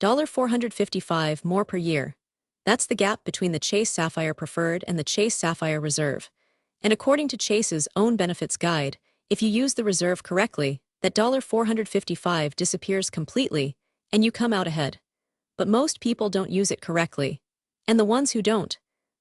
$455 more per year. That's the gap between the Chase Sapphire Preferred and the Chase Sapphire Reserve. And according to Chase's own benefits guide, if you use the Reserve correctly, that $455 disappears completely, and you come out ahead. But most people don't use it correctly. And the ones who don't,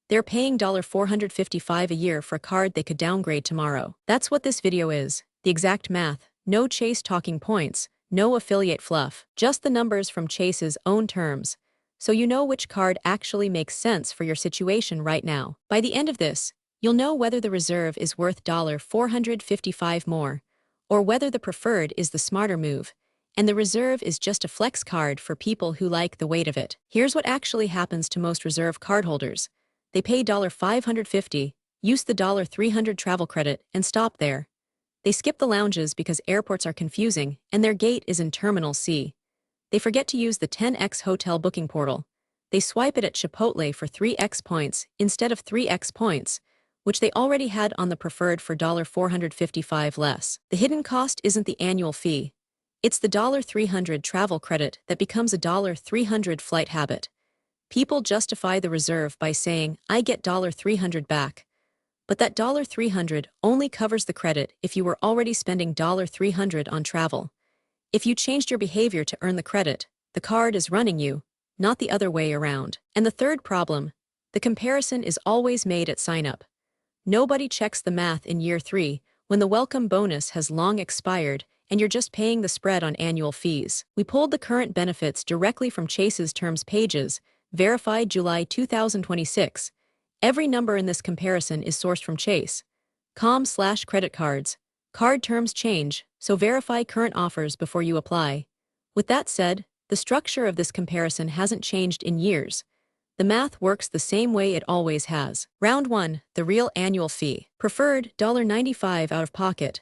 they're paying $455 a year for a card they could downgrade tomorrow. That's what this video is, the exact math, no Chase talking points, no affiliate fluff, just the numbers from Chase's own terms, so you know which card actually makes sense for your situation right now. By the end of this, you'll know whether the Reserve is worth $455 more, or whether the Preferred is the smarter move, and the Reserve is just a flex card for people who like the weight of it. Here's what actually happens to most Reserve cardholders. They pay $550, use the $300 travel credit, and stop there. They skip the lounges because airports are confusing and their gate is in Terminal C. They forget to use the 10x hotel booking portal. They swipe it at Chipotle for 3x points instead of 3x points, which they already had on the Preferred for $455 less. The hidden cost isn't the annual fee. It's the $300 travel credit that becomes a $300 flight habit. People justify the Reserve by saying, I get $300 back. But that $300 only covers the credit if you were already spending $300 on travel. If you changed your behavior to earn the credit, the card is running you, not the other way around. And the third problem, the comparison is always made at sign-up. Nobody checks the math in year 3 when the welcome bonus has long expired and you're just paying the spread on annual fees. We pulled the current benefits directly from Chase's terms pages, verified July 2026. Every number in this comparison is sourced from Chase.com/credit cards. Card terms change, so verify current offers before you apply. With that said, the structure of this comparison hasn't changed in years. The math works the same way it always has. Round 1, the real annual fee. Preferred, $95 out of pocket.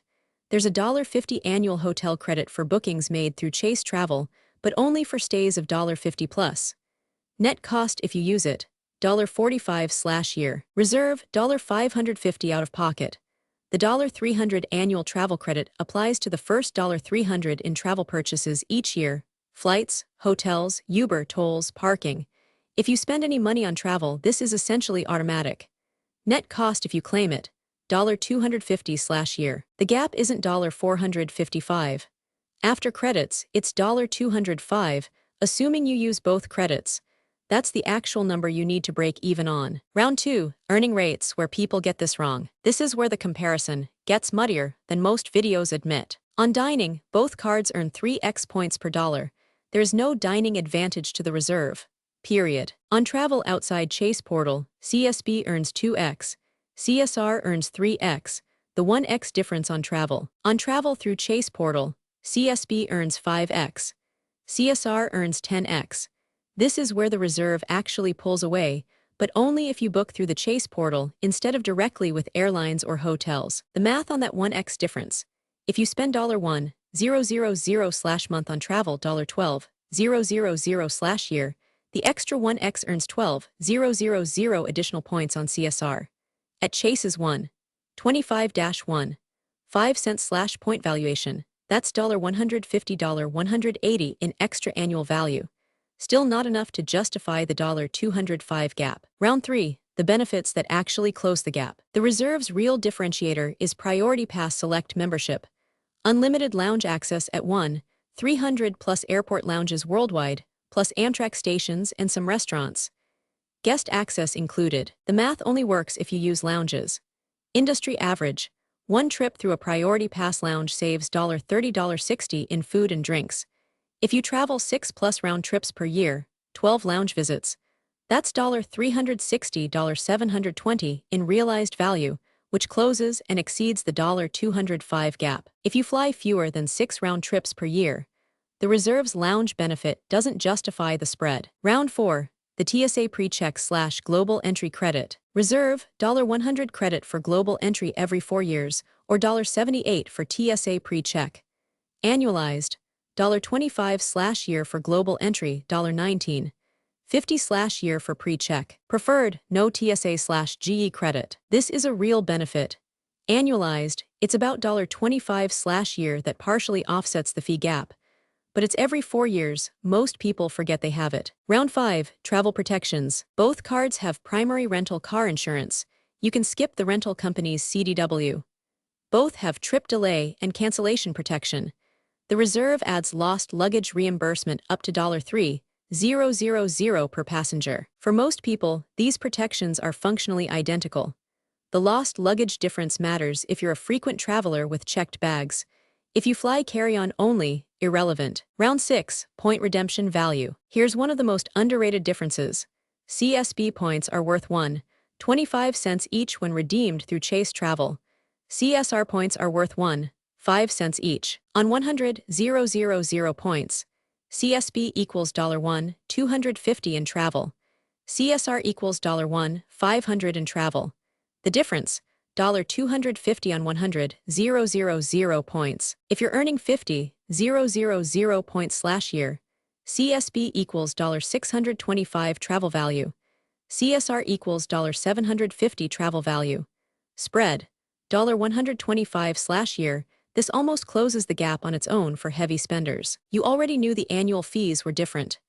There's a $50 annual hotel credit for bookings made through Chase Travel, but only for stays of $50 plus. Net cost if you use it, $45/year. Reserve, $550 out of pocket. The $300 annual travel credit applies to the first $300 in travel purchases each year, flights, hotels, Uber, tolls, parking. If you spend any money on travel, this is essentially automatic. Net cost if you claim it, $250/year. The gap isn't $455. After credits, it's $205, assuming you use both credits. That's the actual number you need to break even on. Round 2, earning rates, where people get this wrong. This is where the comparison gets muddier than most videos admit. On dining, both cards earn 3x points per dollar. There is no dining advantage to the Reserve, period. On travel outside Chase Portal, CSB earns 2x, CSR earns 3x, the 1x difference on travel. On travel through Chase Portal, CSB earns 5x, CSR earns 10x. This is where the Reserve actually pulls away, but only if you book through the Chase Portal instead of directly with airlines or hotels. The math on that 1x difference. If you spend $1,000/month on travel, $12,000/year, the extra 1x earns 12,000 additional points on CSR. At Chase's 125-1, 5 cents/point valuation, that's $150, $180 in extra annual value. Still not enough to justify the $205 gap. Round 3, the benefits that actually close the gap. The Reserve's real differentiator is Priority Pass Select membership. Unlimited lounge access at 300 plus airport lounges worldwide, plus Amtrak stations and some restaurants. Guest access included. The math only works if you use lounges. Industry average. One trip through a Priority Pass lounge saves $30, $60 in food and drinks. If you travel 6+ round trips per year, 12 lounge visits, that's $360, $720 in realized value, which closes and exceeds the $205 gap. If you fly fewer than 6 round trips per year, the Reserve's lounge benefit doesn't justify the spread. Round 4, the TSA PreCheck/Global Entry Credit. Reserve, $100 credit for global entry every 4 years, or $78 for TSA PreCheck. Annualized, $25/year for global entry, $19. $50/year for PreCheck. Preferred, no TSA/GE credit. This is a real benefit. Annualized, it's about $25/year that partially offsets the fee gap. but it's every 4 years. Most people forget they have it. Round 5, travel protections. Both cards have primary rental car insurance. You can skip the rental company's CDW. Both have trip delay and cancellation protection. The Reserve adds lost luggage reimbursement up to $3,000 per passenger. For most people, these protections are functionally identical. The lost luggage difference matters if you're a frequent traveler with checked bags. If you fly carry-on only, irrelevant. Round 6, point redemption value. Here's one of the most underrated differences. CSB points are worth 1.25 cents each when redeemed through Chase Travel. CSR points are worth 1.5 cents each. On 100,000 points, CSB equals $1,250 in travel. CSR equals $1,500 in travel. The difference, $250 on 100,000 points. If you're earning 50,000 points/year, CSB equals $625 travel value. CSR equals $750 travel value. Spread, $125/year. This almost closes the gap on its own for heavy spenders. You already knew the annual fees were different.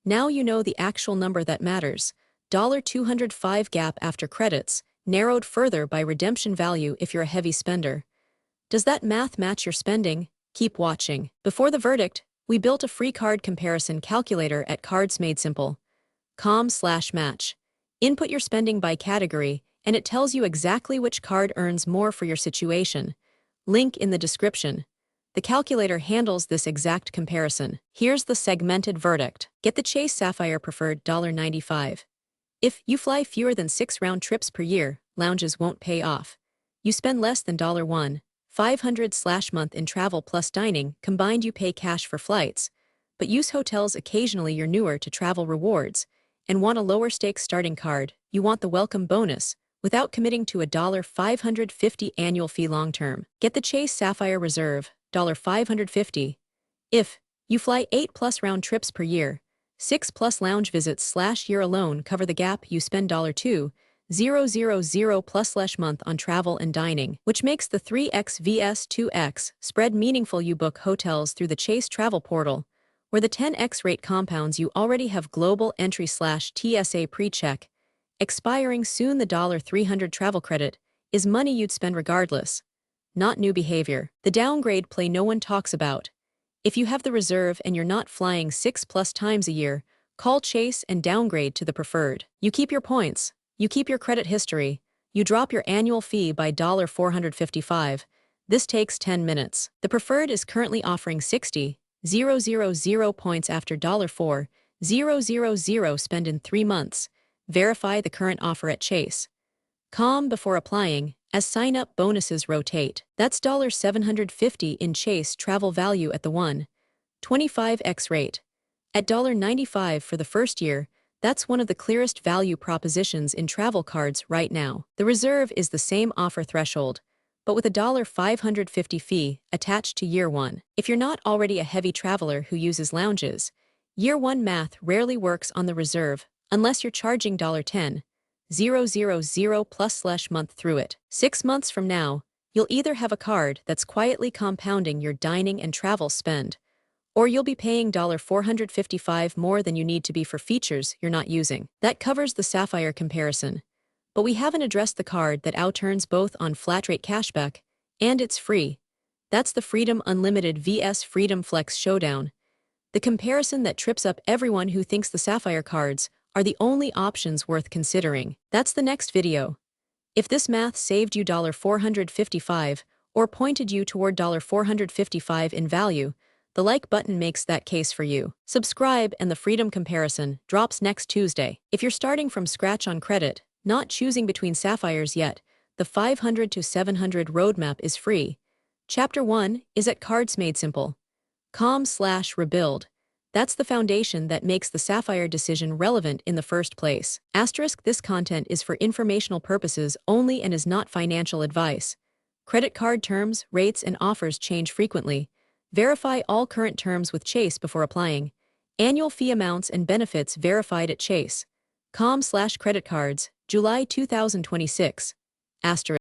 Now you know the actual number that matters. $205 gap after credits, narrowed further by redemption value if you're a heavy spender. Does that math match your spending? Keep watching. Before the verdict, we built a free card comparison calculator at cardsmadesimple.com/match. Input your spending by category, and it tells you exactly which card earns more for your situation. Link in the description. The calculator handles this exact comparison. Here's the segmented verdict. Get the Chase Sapphire Preferred $95. If you fly fewer than 6 round trips per year, lounges won't pay off. You spend less than $1,500/month in travel plus dining, combined you pay cash for flights, but use hotels occasionally. You're newer to travel rewards and want a lower stakes starting card. You want the welcome bonus without committing to a $550 annual fee long term. Get the Chase Sapphire Reserve $550. If you fly 8+ round trips per year, 6+ lounge visits/year alone cover the gap. You spend $2,000+ month on travel and dining, which makes the 3x vs 2x spread meaningful. You book hotels through the Chase Travel Portal, where the 10x rate compounds. You already have global entry/TSA PreCheck. Expiring soon. The $300 travel credit is money you'd spend regardless. Not new behavior. The downgrade play no one talks about. If you have the Reserve and you're not flying 6+ times a year, call Chase and downgrade to the Preferred. You keep your points. You keep your credit history. You drop your annual fee by $455. This takes 10 minutes. The Preferred is currently offering 60,000 points after $4,000 spend in 3 months. Verify the current offer at Chase.com before applying, as sign-up bonuses rotate. That's $750 in Chase travel value at the 1.25x rate. At $95 for the first year, that's one of the clearest value propositions in travel cards right now. The Reserve is the same offer threshold, but with a $550 fee attached to year 1. If you're not already a heavy traveler who uses lounges, year 1 math rarely works on the Reserve unless you're charging $10,000+ month through it. 6 months from now, you'll either have a card that's quietly compounding your dining and travel spend, or you'll be paying $455 more than you need to be for features you're not using. That covers the Sapphire comparison. But we haven't addressed the card that outearns both on flat rate cashback, and it's free. That's the Freedom Unlimited vs Freedom Flex Showdown. The comparison that trips up everyone who thinks the Sapphire cards are the only options worth considering. That's the next video. If this math saved you $455 or pointed you toward $455 in value, the like button makes that case for you. Subscribe, and the Freedom Comparison drops next Tuesday. If you're starting from scratch on credit, not choosing between Sapphires yet, the 500 to 700 roadmap is free. Chapter 1 is at cardsmadesimple.com/rebuild. That's the foundation that makes the Sapphire decision relevant in the first place. Asterisk, this content is for informational purposes only and is not financial advice. Credit card terms, rates, and offers change frequently. Verify all current terms with Chase before applying. Annual fee amounts and benefits verified at Chase.com/creditcards, July 2026. Asterisk.